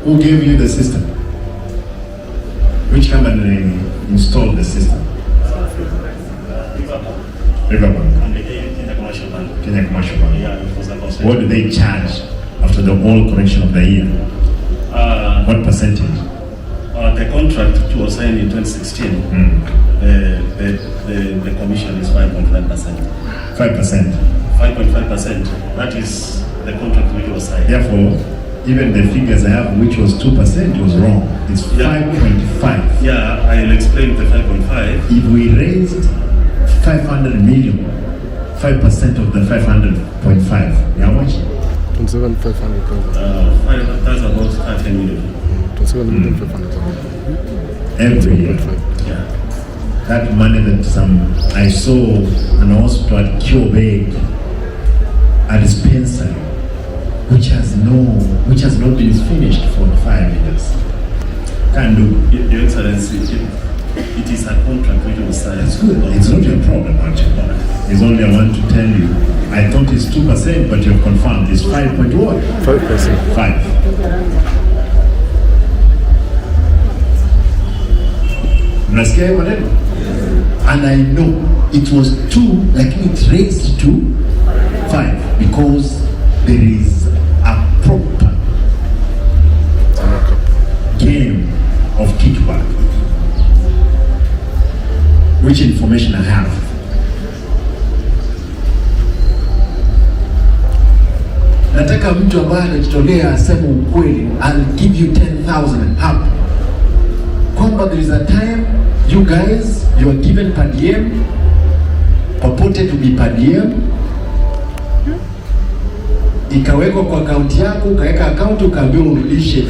Who gave you the system? Which company installed the system? Riverbank. Kenya Commercial Bank. Yeah, it was about. What do they charge after the whole correction of the year? What percentage? The contract which was signed in 2016, the commission is 5.5%. 5%. 5.5%. That is the contract which was signed. Therefore, even the figures I have, which was 2%, was wrong. It's 5.5. Yeah, I'll explain the 5.5. If we raised 500 million, 5% of the 500.5, how much? 27,500,000. That's about 5 million. 27,500,000. Every year. Yeah. That money that I saw an hospital at Kyobeg, at Spencer, which has not been finished for 5 years. Can do. Your Excellency, it is a contract which was signed. It's good. It's not your problem, actually. It's only I want to tell you. I thought it's 2%, but you've confirmed it's 5.1. 5%. 5. Mnasikia maneno? And I know it was 2, lakini it raised to 5 because there is a proper game of kickback. Which information I have. Nataka mtu ambaye anajitolea aseme ukweli. I'll give you 10,000 hapa. Kwamba there is a time you guys, you are given per diem, purported to be per diem, ikawekwa kwa akaunti yako, ukaweka akaunti, ukaambiwa urudishe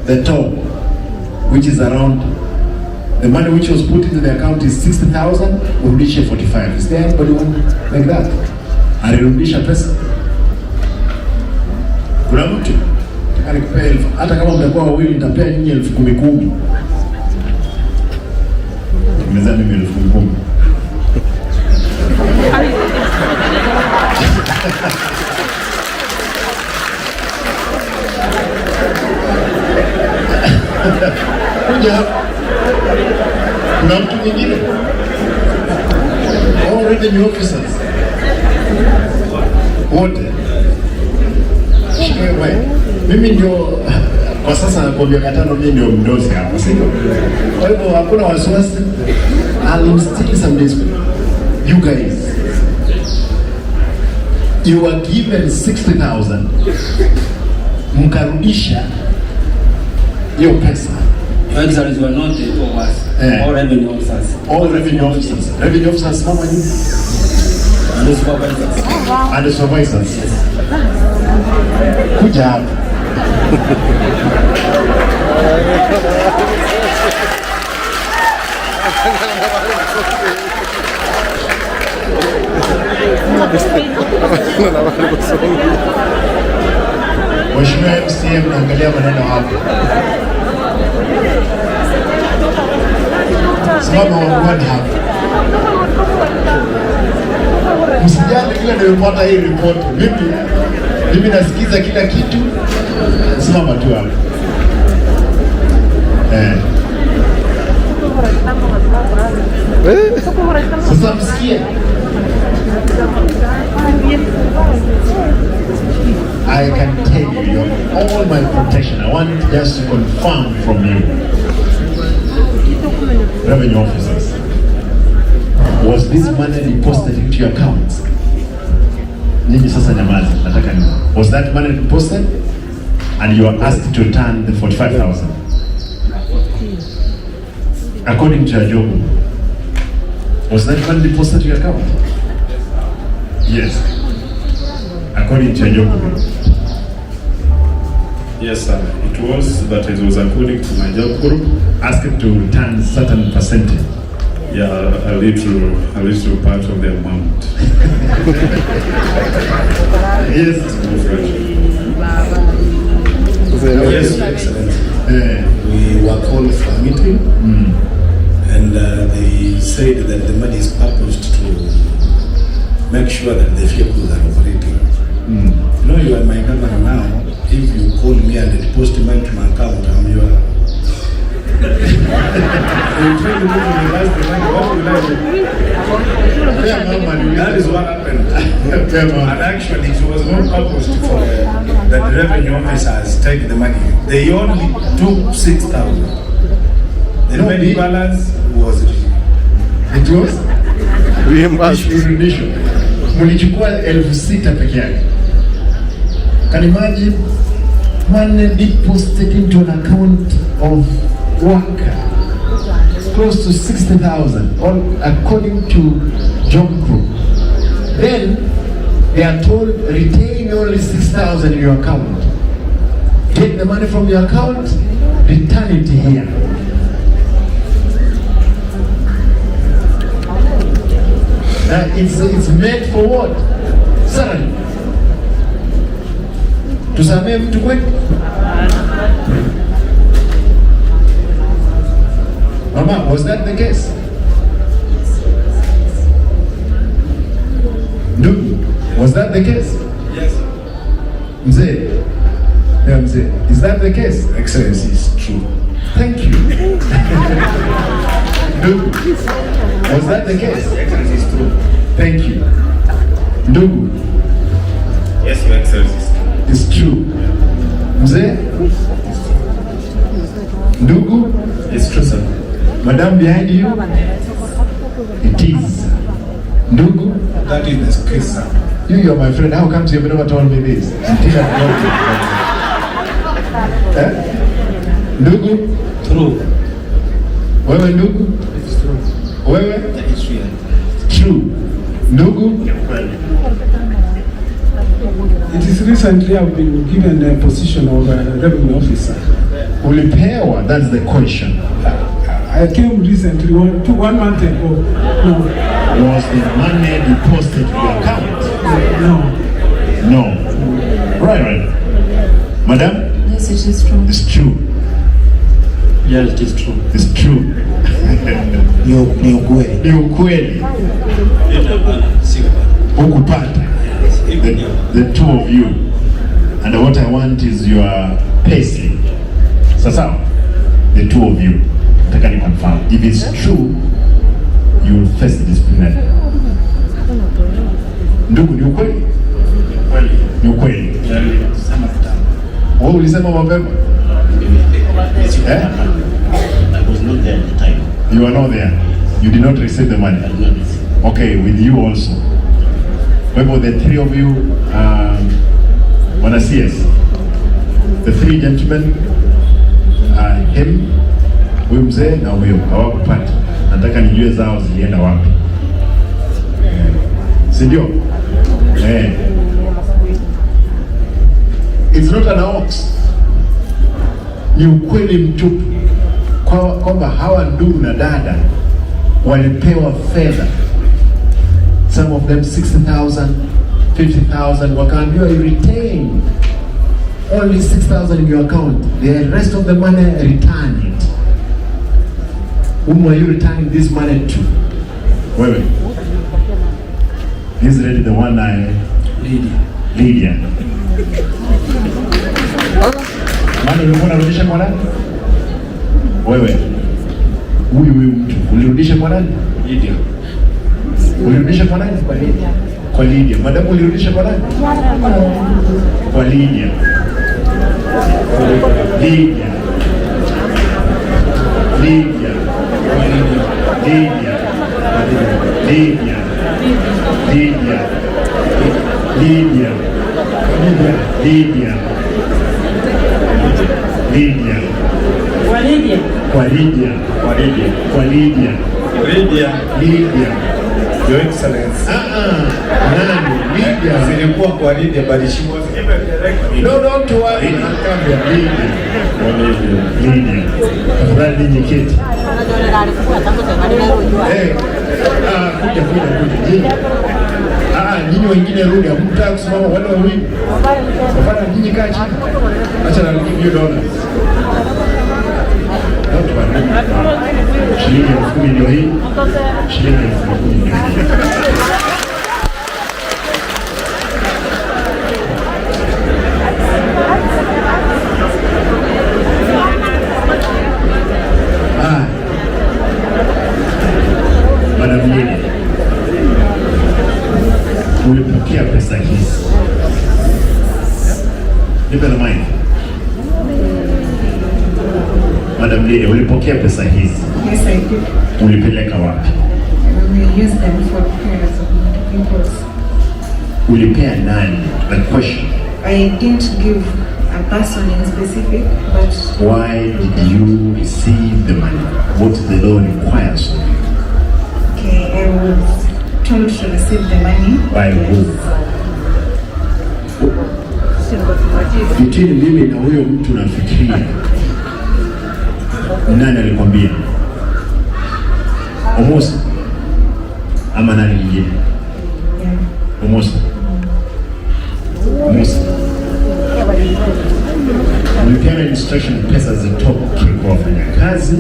the top, which is around, the money which was put into the account is 60,000, urudishe 45. Is there anybody like that? Alirudisha pesa? Kuna mtu alikupea 1,000, hata kama mtakuwa wawili nitapea nyinyi 10,000. Tumezani mimi 10,000. Kuja. Kuna mtu mwingine? All revenue officers. Wote. Mimi ndio kwa sasa kwa miaka 5 mimi ndio mdosi hapa, sio? Kwa hivyo hakuna wasiwasi. I'll still some days. You guys, you were given 60,000. Mkarudisha hiyo pesa. Excellency, were not the two of us. All revenue officers. All revenue officers. Revenue officers, mama you. And the supervisors. And the supervisors. Kuja hapa. Mheshimiwa MCM, naangalia maneno hapa. Simama wangwani hapa. Msijali kila nimepata hii report. Mimi nasikiza kila kitu. Simama tu hapa. Sasa msikie. I can tell you all my protection. I want just to confirm from you, revenue officers, was this money deposited into your accounts? Nyinyi sasa nyamazi, nataka ni. Was that money deposited and you are asked to return the 45,000? According to your job, was that money deposited to your account? Yes. According to your job. Yes, sir. It was, but it was according to my job group. Asked to return certain percentage. Yeah, a little part of the amount. Yes. Yes, Excellency. We were called for a meeting, and they said that the money is purposed to make sure that the vehicles are operating. You know, you are my governor now. call me and deposit money to my account, I'm your... I'm trying to go to reverse the money. What will I do? That is what happened. And actually, it was not purposed for that the revenue officers take the money. They only took 6,000. The remaining balance was... It was? Reimbursement. Mlichukua 6,000 peke yake. Can you imagine money deposited into an account of worker close to 60,000, all according to job group. Then they are told retain only 6,000 in your account. Get the money from your account, return it here. It's meant for what? Salary. Tusamee mtu kwetu? Mama, was that the case? Ndugu, was that the case? Yes. Mzee? Yeah, Mzee. Is that the case? Excellency, is true. Thank you. Ndugu, was that the case? Excellency, is true. Thank you. Ndugu? Yes, Your Excellency. It's true. Mzee? Ndugu? It's true, sir. Madam behind you? It is. Ndugu? That is the case, sir. You're my friend. How come you've never told me this? Until I told you. Eh? Ndugu? True. Wewe ndugu? It's true. Wewe? It's real. True. Ndugu? It is recently I've been given the position of revenue officer. Ulipewa? That's the question. I came recently, 1 month ago. No. Was the money deposited to your account? No. No. Right. Madam? Yes, it is true. It's true. Yes, it is true. It's true. Ni ukweli. Ni ukweli. Hukupata. The two of you. And what I want is your payslip. Sasa, the two of you. Nataka ni confirm. If it's true, you will face disciplinary. Ndugu, ni ukweli? Ni ukweli. Wewe ulisema mapema? I was not there at the time. You were not there. You did not receive the money. I did not receive. Okay, with you also. Whether the three of you wanna see us. The three gentlemen, him, huyu mzee na huyo hawakupata. Nataka nijue zao zilienda wapi. Si ndio? It's not an hoax. Ni ukweli mtupu kwamba hawa ndugu na dada walipewa fedha, some of them 60,000, 50,000, wakaambiwa you retain only 6,000 in your account, the rest of the money return it. Whom are you returning this money to? Wewe. This lady, the one Lydia. Mani ulikuwa unarudisha kwa nani? Wewe. Huyu mtu ulirudisha kwa nani? Lydia. Ulirudisha kwa nani? Kwa Lydia. Kwa Lydia. Madamu ulirudisha kwa nani? Kwa Lydia. Lydia. Lydia. Lydia. Lydia. Lydia. Lydia. Lydia. Lydia. Kwa Lydia. Kwa Lydia. Kwa Lydia. Kwa Lydia. Lydia. Lydia. Your Excellency. Nani? Lydia. Zilikuwa kwa Lydia, but she was given directly. No, don't worry. Lydia. Lydia. Afadhali ninyi keti. Kuja. Nyinyi. Nyinyi wengine rudi. Hamtaka kusimama wale wawili. Afadhali nyinyi kaa chini. Acha na give you dollars. Shilingi 10,000 ndio hii. Shilingi 10,000 ndio hii. Nipe na mic. Madam Lady, ulipokea pesa hizi? Yes, I did. Ulipeleka wapi? We use them for prayers of individuals. Ulipea nani? The question. I didn't give a person in specific, but... Why did you receive the money? What the law requires of you? Okay, I was told to receive the money. By who? Between mimi na huyo mtu nafikiria. Nani alikwambia? Omosa? Ama nani mwingine? Omosa? Omosa? Ulipeana instruction pesa zitoke kwa wafanyakazi,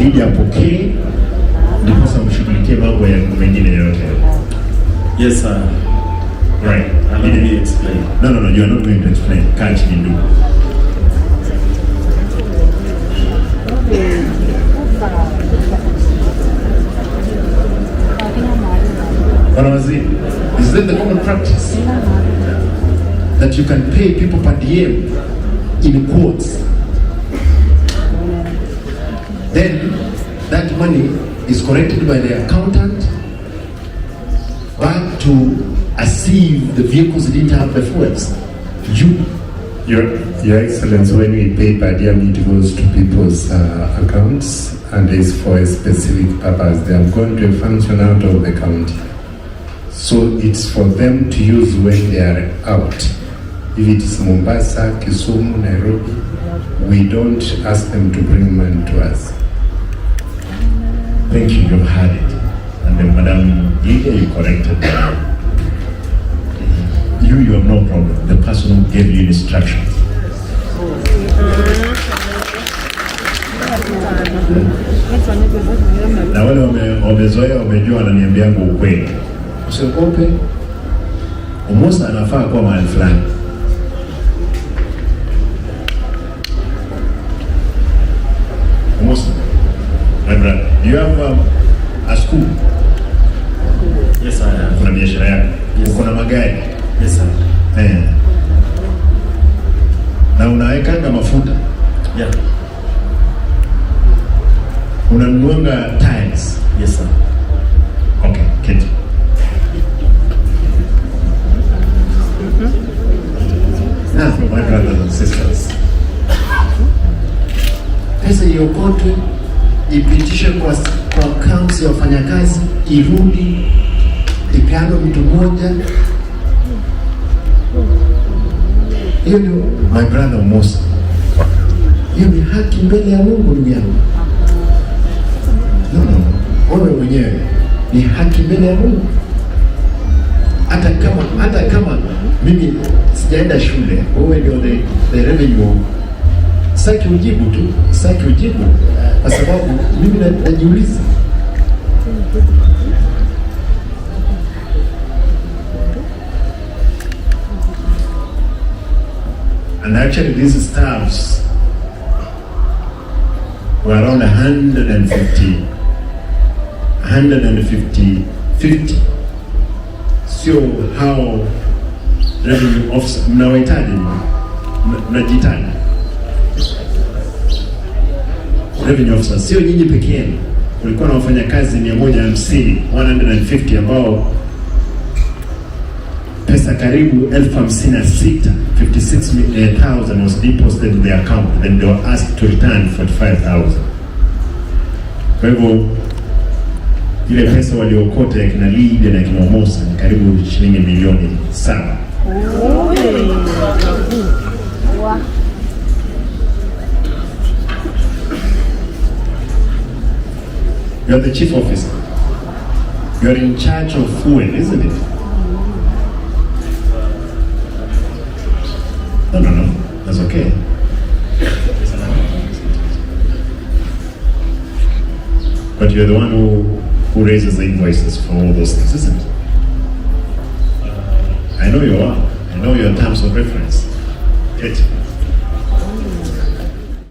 ili apokee, ndiposa mshughulikie mambo ya mengine yote. Yes, sir. Right. Let me explain. No, you are not going to explain. Can't you do? Is that the common practice? That you can pay people per diem in quotes. Then that money is collected by the accountant back to as if the vehicles didn't have the fuels. Your Excellency, when we pay per diem, it goes to people's accounts and is for a specific purpose. They have gone to a function out of the county. So it's for them to use when they are out. If it is Mombasa, Kisumu, Nairobi, we don't ask them to bring money to us. Thank you, you've heard it. And then Madam Lydia, you corrected that. You have no problem. The person who gave you instructions. Na wale wamezoea wamejua ananiambianga ukweli. Usiogope. Omosa anafaa kuwa mahali fulani. Omosa, my brother, you have a school? Yes, I have. Kuna biashara yako? Yes. Uko na magari? Yes, sir. Na unawekanga mafuta? Yeah. Unanunuanga tiles? Yes, sir. Okay, keti. Now, my brothers and sisters, Pesa iokotwe, ipitishwe kwa accounts ya wafanyakazi, irudi, ipeanwe mtu mmoja. Hiyo ni my brother Musa. hiyo ni haki mbele ya Mungu, ndugu yangu. Wewe mwenyewe ni haki mbele ya Mungu. Hata kama mimi sijaenda shule, wewe ndio the revenue. Saki ujibu tu, kwa sababu mimi najiuliza. And actually these staffs were around 150. Sio how revenue officer mnawahitaji, mnajitaji revenue officer, sio nyinyi pekee yenu. Kulikuwa na wafanyakazi 150 ambao pesa karibu 56,000 56,000 was deposited in their account, then they were asked to return 45,000. Kwa hivyo ile pesa waliokota ya kina Lydia na kina Mosa ni karibu shilingi milioni 7. You are the chief officer. You are in charge of fuel, isn't it? No. That's okay. But you're the one who raises the invoices for all those things, isn't it? I know you are. I know your terms of reference. Get.